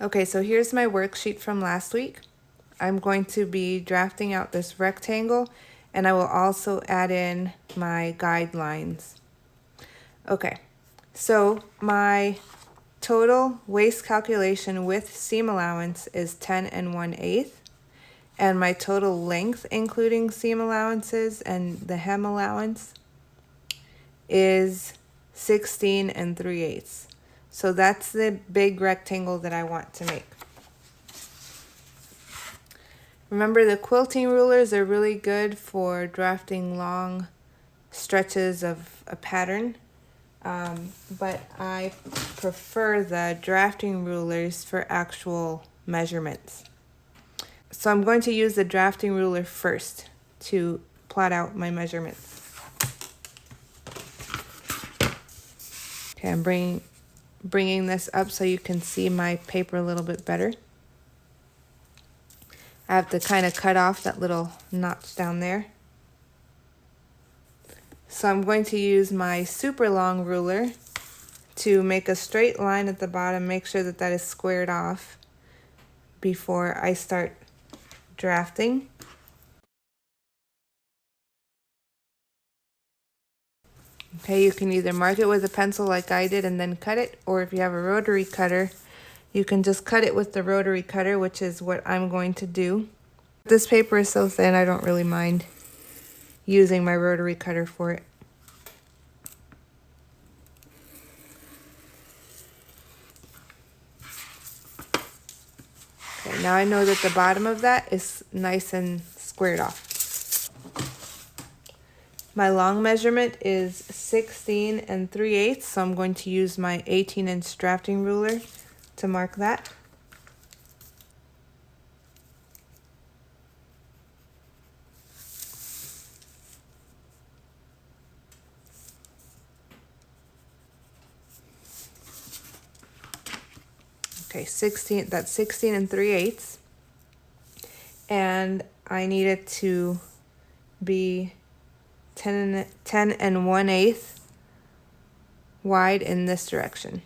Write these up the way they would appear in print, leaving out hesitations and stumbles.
Okay, so here's my worksheet from last week. I'm going to be drafting out this rectangle, and I will also add in my guidelines. Okay, so my total waist calculation with seam allowance is 10 1/8, and my total length, including seam allowances and the hem allowance, is 16 3/8. So that's the big rectangle that I want to make. Remember, the quilting rulers are really good for drafting long stretches of a pattern, but I prefer the drafting rulers for actual measurements. So I'm going to use the drafting ruler first to plot out my measurements. Okay, I'm bringing this up so you can see my paper a little bit better. I have to kind of cut off that little notch down there. So I'm going to use my super long ruler to make a straight line at the bottom, make sure that that is squared off before I start drafting. Okay, you can either mark it with a pencil like I did and then cut it, or if you have a rotary cutter, you can just cut it with the rotary cutter, which is what I'm going to do. This paper is so thin, I don't really mind using my rotary cutter for it. Okay, now I know that the bottom of that is nice and squared off. My long measurement is 16 3/8, so I'm going to use my 18-inch drafting ruler to mark that. Okay, that's 16 3/8, and I need it to be 10 1/8 wide in this direction.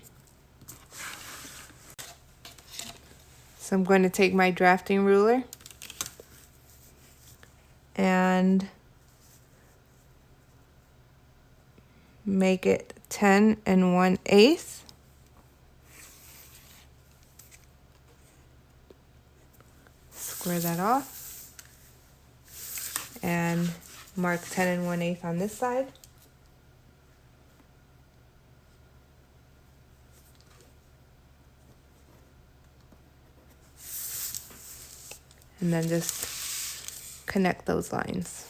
So I'm going to take my drafting ruler and make it 10 1/8. Square that off and mark 10 1/8 on this side. And then just connect those lines.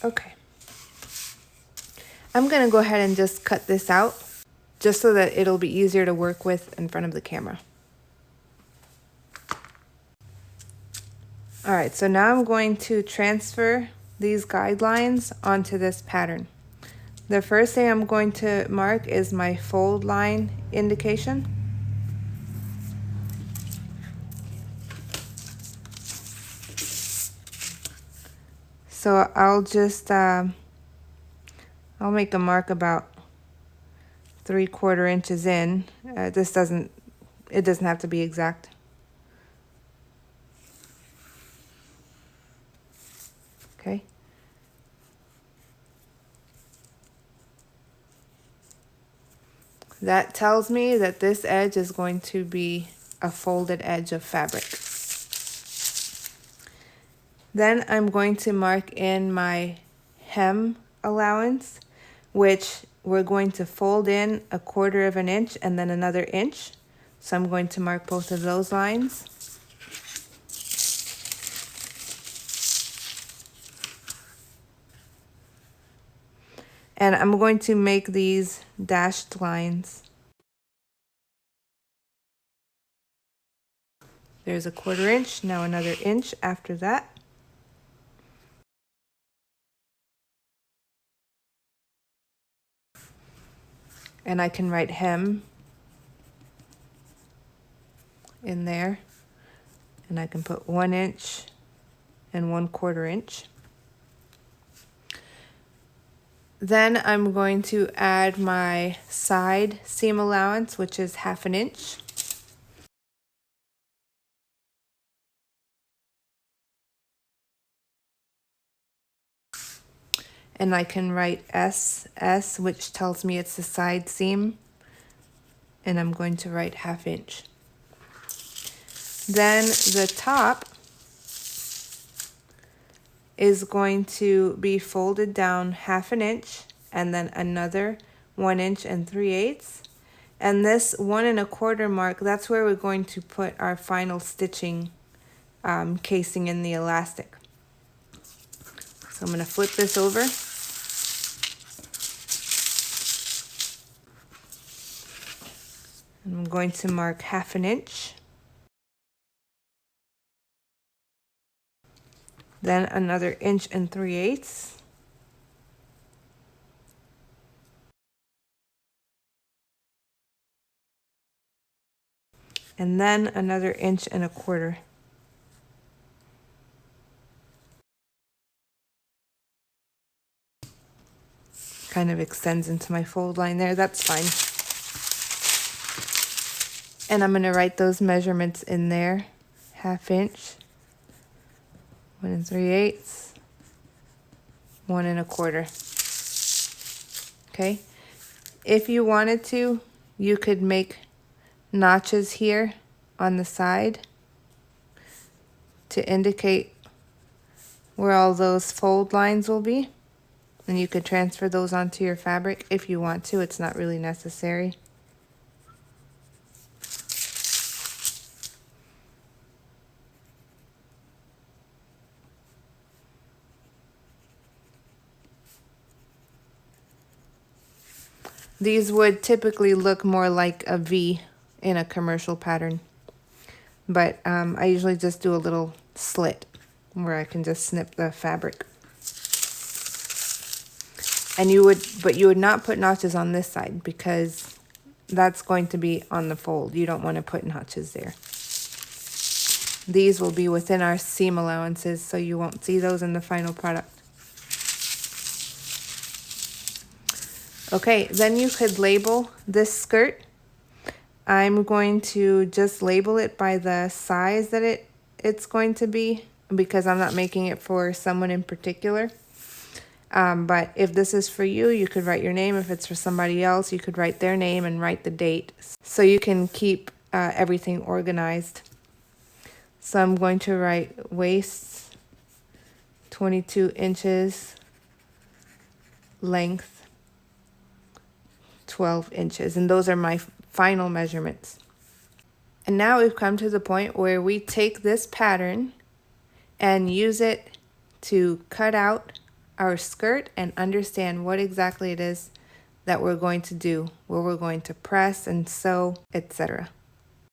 Okay. I'm going to go ahead and just cut this out just so that it'll be easier to work with in front of the camera. All right, so now I'm going to transfer these guidelines onto this pattern. The first thing I'm going to mark is my fold line indication. So I'll just, I'll make a mark about 3/4 inches in. It doesn't have to be exact. Okay. That tells me that this edge is going to be a folded edge of fabric. Then I'm going to mark in my hem allowance, which we're going to fold in 1/4 inch and then another inch. So I'm going to mark both of those lines. And I'm going to make these dashed lines. There's 1/4 inch, now another inch after that. And I can write hem in there. And I can put 1 inch and 1/4 inch. Then I'm going to add my side seam allowance, which is 1/2 inch. And I can write SS, which tells me it's the side seam. And I'm going to write 1/2 inch. Then the top is going to be folded down 1/2 inch and then another 1 inch and 3/8. And this 1 1/4 mark, that's where we're going to put our final stitching casing in the elastic. So I'm going to flip this over. And I'm going to mark 1/2 inch. Then another 1 inch and 3/8. And then another 1 1/4 inch. Kind of extends into my fold line there, that's fine. And I'm going to write those measurements in there. 1/2 inch, 1 3/8, 1 1/4. Okay, if you wanted to, you could make notches here on the side to indicate where all those fold lines will be. And you could transfer those onto your fabric if you want to. It's not really necessary. These would typically look more like a V in a commercial pattern. But I usually just do a little slit where I can just snip the fabric. And you would not put notches on this side because that's going to be on the fold. You don't want to put notches there. These will be within our seam allowances, so you won't see those in the final product. Okay, then you could label this skirt. I'm going to just label it by the size that it's going to be because I'm not making it for someone in particular. But if this is for you, you could write your name. If it's for somebody else, you could write their name and write the date so you can keep everything organized. So I'm going to write waist, 22 inches, length, 12 inches. And those are my final measurements. And now we've come to the point where we take this pattern and use it to cut out our skirt and understand what exactly it is that we're going to do, where we're going to press and sew, etc.